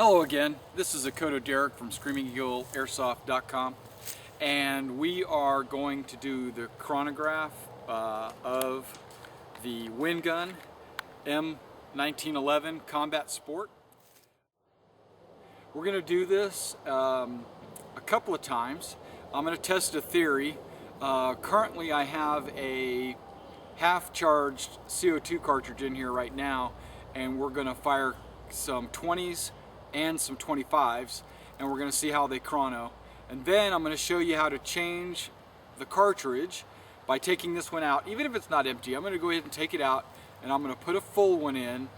Hello again, this is Akoto Derek from ScreamingEagleAirsoft.com, and we are going to do the chronograph of the WinGun M1911 Combat Sport. We're going to do this a couple of times. I'm going to test a theory. Currently I have a half-charged CO2 cartridge in here right now, and we're going to fire some 20s and some 25s, and we're going to see how they chrono. And then I'm going to show you how to change the cartridge by taking this one out. Even if it's not empty, I'm going to go ahead and take it out, and I'm going to put a full one in,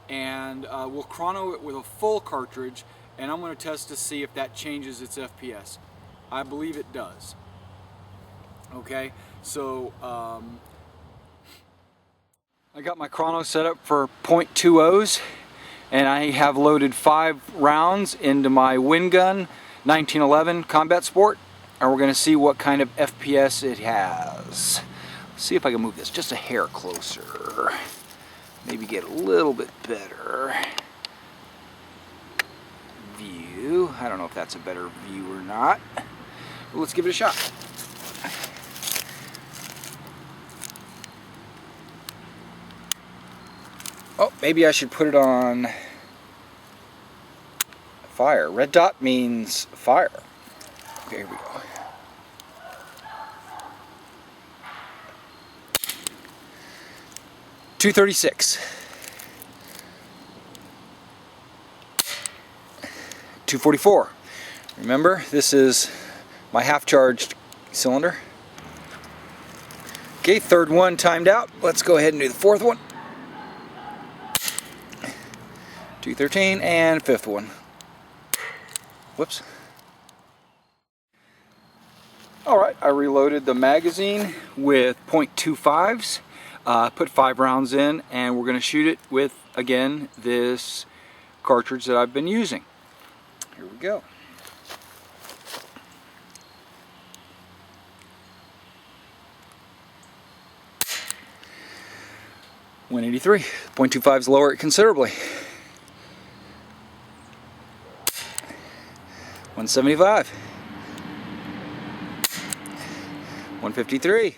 and we'll chrono it with a full cartridge, and I'm going to test to see if that changes its FPS. I believe it does. Okay, so I got my chrono set up for .20s, and I have loaded 5 rounds into my WinGun 1911 Combat Sport, and we're going to see what kind of FPS it has. Let's see if I can move this just a hair closer. Maybe get a little bit better view. I don't know if that's a better view or not. But let's give it a shot. Oh, maybe I should put it on fire. Red dot means fire. Okay, here we go. .236. 244. Remember, this is my half-charged cylinder. Okay, third one timed out. Let's go ahead and do the fourth one. 213, and fifth one. Whoops. Alright, I reloaded the magazine with .25s, put 5 rounds in, and we're going to shoot it with, again, this cartridge that I've been using. Here we go. .183. .25s lower it considerably. 175, 153.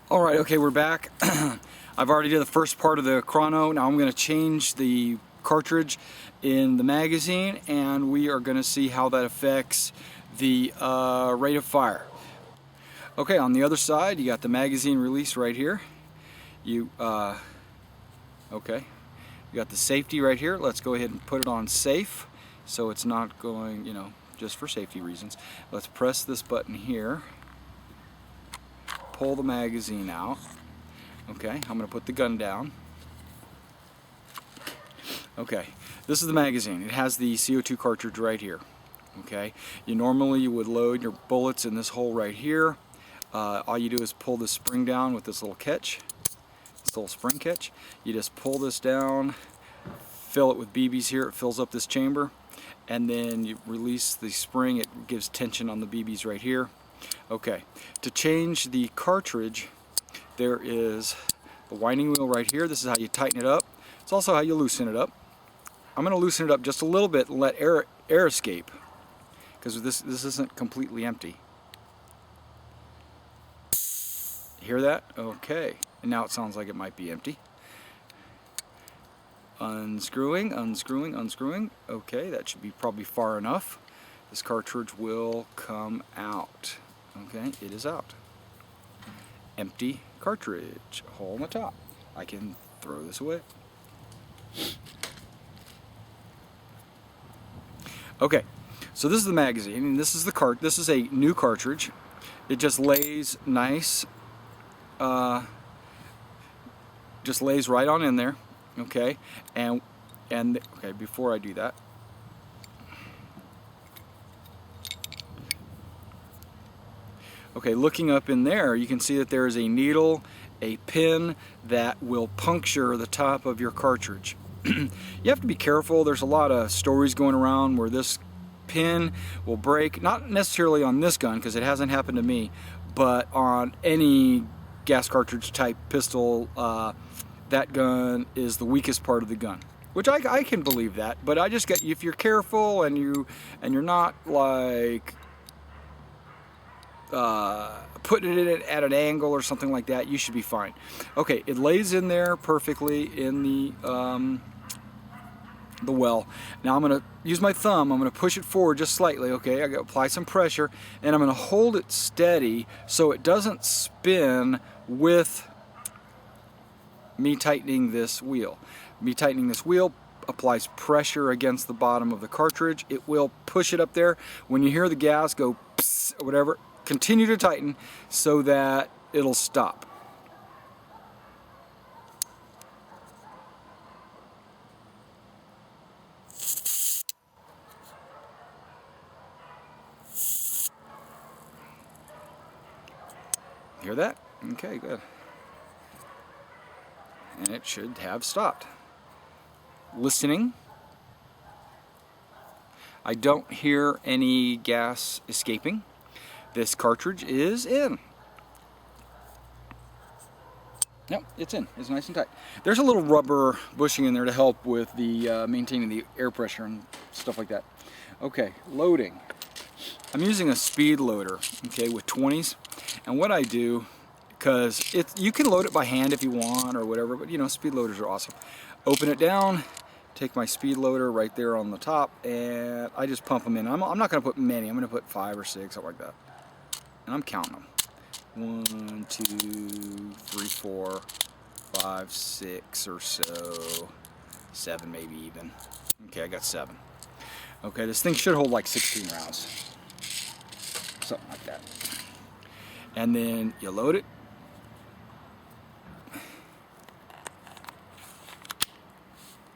All right, okay, we're back. I've already did the first part of the chrono. Now I'm going to change the cartridge in the magazine, and we are going to see how that affects the rate of fire. Okay, on the other side, you got the magazine release right here. Okay, you got the safety right here. Let's go ahead and put it on safe, so it's not going, you know, just for safety reasons. Let's press this button here, pull the magazine out. Okay, I'm going to put the gun down. Okay, this is the magazine. It has the CO2 cartridge right here. Okay, you would load your bullets in this hole right here. All you do is pull the spring down with this little catch, this little spring catch. You just pull this down, fill it with BBs here. It fills up this chamber, and then you release the spring. It gives tension on the BBs right here. Okay, to change the cartridge, there is the winding wheel right here. This is how you tighten it up. It's also how you loosen it up. I'm going to loosen it up just a little bit and let air escape, because this isn't completely empty. Hear that? Okay, and now it sounds like it might be empty. Unscrewing, unscrewing, unscrewing. Okay, that should be probably far enough. This cartridge will come out. Okay, it is out. Empty cartridge, hole in the top. I can throw this away. Okay, so this is the magazine, and this is the this is a new cartridge. It just lays nice, just lays right on in there. Okay, and okay, before I do that, okay, looking up in there, you can see that there is a needle, a pin that will puncture the top of your cartridge. You have to be careful. There's a lot of stories going around where this pin will break, not necessarily on this gun because it hasn't happened to me, but on any gas cartridge type pistol. That gun is the weakest part of the gun. which I can believe that. But I just get, if you're careful and you're not like putting it at an angle or something like that, you should be fine. Okay, it lays in there perfectly in the well. Now I'm going to use my thumb, I'm going to push it forward just slightly, okay? I got to apply some pressure, and I'm going to hold it steady so it doesn't spin with me tightening this wheel. Me tightening this wheel applies pressure against the bottom of the cartridge. It will push it up there. When you hear the gas go psst, or whatever, continue to tighten so that it'll stop. Hear that? Okay, good. And it should have stopped. Listening. I don't hear any gas escaping. This cartridge is in. Yep, it's in. It's nice and tight. There's a little rubber bushing in there to help with the maintaining the air pressure and stuff like that. Okay, loading. I'm using a speed loader, okay, with 20s. And what I do, because you can load it by hand if you want or whatever, but you know, speed loaders are awesome. Open it down, take my speed loader right there on the top, and I just pump them in. I'm not going to put many. I'm going to put 5 or 6, something like that. And I'm counting them. 1, 2, 3, 4, 5, 6 or so. 7 maybe even. Okay, I got 7. Okay, this thing should hold like 16 rounds. Something like that. And then you load it.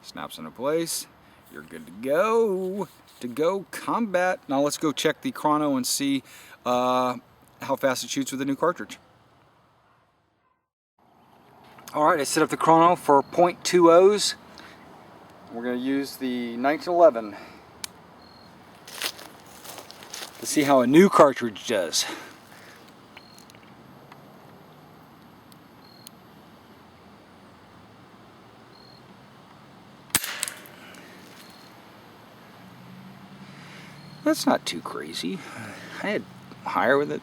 Snaps into place. You're good to go. To go combat. Now let's go check the chrono and see how fast it shoots with the new cartridge. Alright, I set up the chrono for .20s. We're going to use the 1911 to see how a new cartridge does. That's not too crazy. I had higher with it.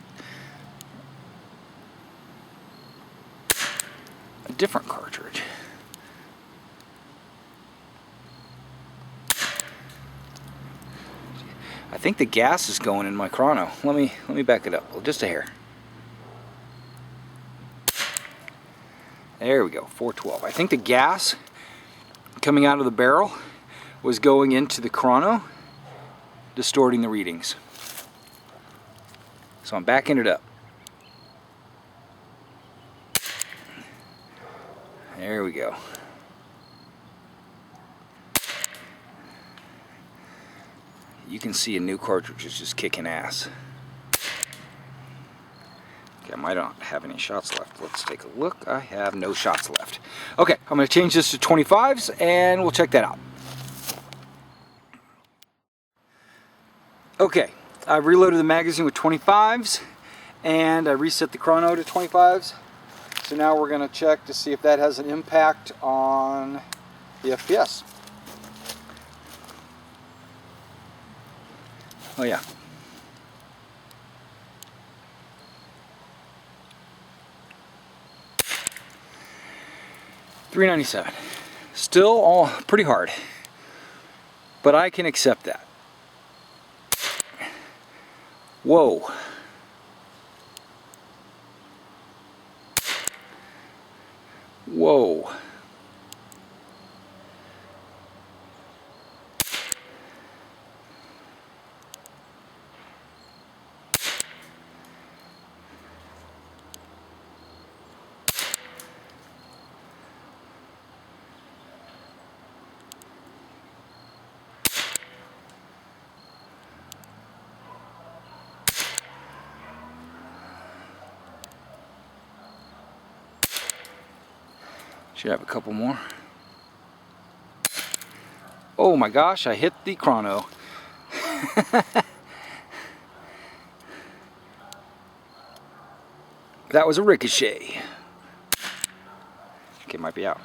A different cartridge. I think the gas is going in my chrono. Let me back it up just a hair. There we go, 412. I think the gas coming out of the barrel was going into the chrono, distorting the readings. So I'm backing it up. There we go. You can see a new cartridge is just kicking ass. Okay, I might not have any shots left. Let's take a look. I have no shots left. Okay, I'm going to change this to 25s and we'll check that out. Okay, I reloaded the magazine with 25s and I reset the chrono to 25s. So now we're going to check to see if that has an impact on the FPS. Oh yeah. $397. Still all pretty hard, but I can accept that. Whoa. Whoa. Should have a couple more. Oh my gosh, I hit the chrono. That was a ricochet. Okay, might be out.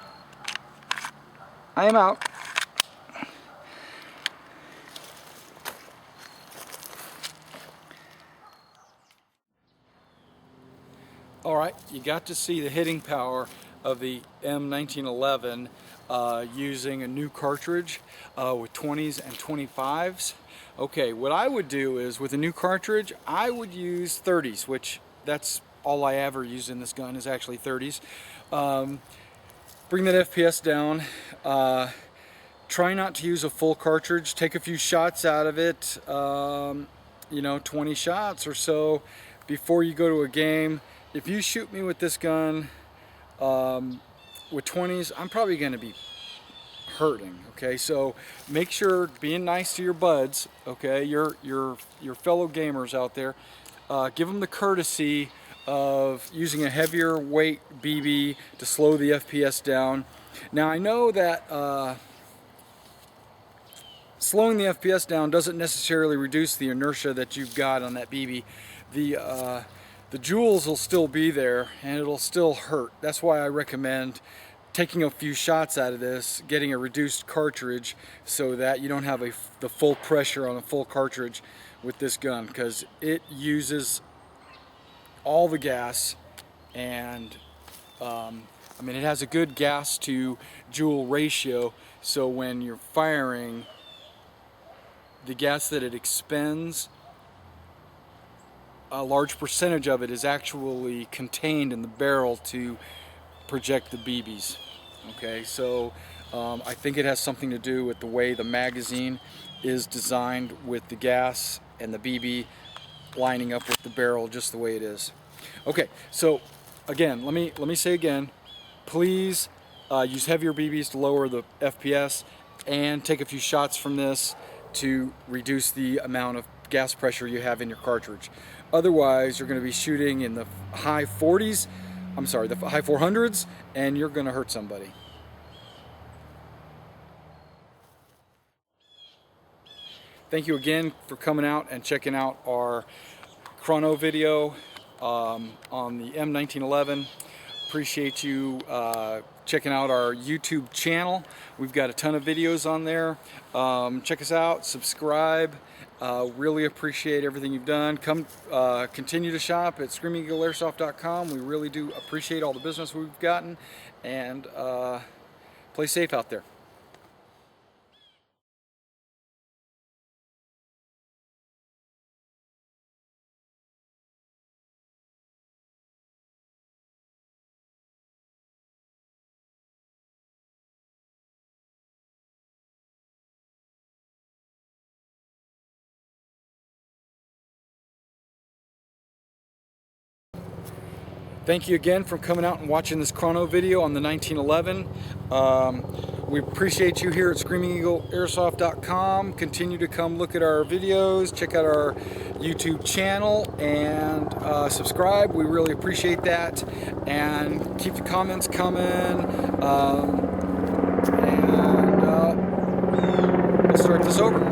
I am out. Alright, you got to see the hitting power of the M1911 using a new cartridge with 20s and 25s. Okay, what I would do is with a new cartridge, I would use 30s, which that's all I ever use in this gun is actually 30s. Bring that FPS down. Try not to use a full cartridge. Take a few shots out of it, you know, 20 shots or so before you go to a game. If you shoot me with this gun with 20s, I'm probably going to be hurting. Okay, so make sure being nice to your buds, okay, your fellow gamers out there, give them the courtesy of using a heavier weight BB to slow the FPS down. Now I know that slowing the FPS down doesn't necessarily reduce the inertia that you've got on that BB. The joules will still be there and it'll still hurt. That's why I recommend taking a few shots out of this, getting a reduced cartridge so that you don't have the full pressure on a full cartridge with this gun, because it uses all the gas, and I mean, it has a good gas to joule ratio, so when you're firing, the gas that it expends, a large percentage of it is actually contained in the barrel to project the BBs. Okay, so I think it has something to do with the way the magazine is designed with the gas and the BB lining up with the barrel just the way it is. Okay, so again, let me say again, please use heavier BBs to lower the FPS, and take a few shots from this to reduce the amount of gas pressure you have in your cartridge. Otherwise, you're going to be shooting in the high 40s, I'm sorry, the high 400s, and you're going to hurt somebody. Thank you again for coming out and checking out our chrono video on the M1911. Appreciate you checking out our YouTube channel. We've got a ton of videos on there. Check us out, subscribe. Really appreciate everything you've done. Come continue to shop at screamingeagleairsoft.com. We really do appreciate all the business we've gotten, and play safe out there. Thank you again for coming out and watching this chrono video on the 1911. We appreciate you here at screamingeagleairsoft.com. Continue to come look at our videos, check out our YouTube channel, and subscribe. We really appreciate that. And keep the comments coming. Let's start this over.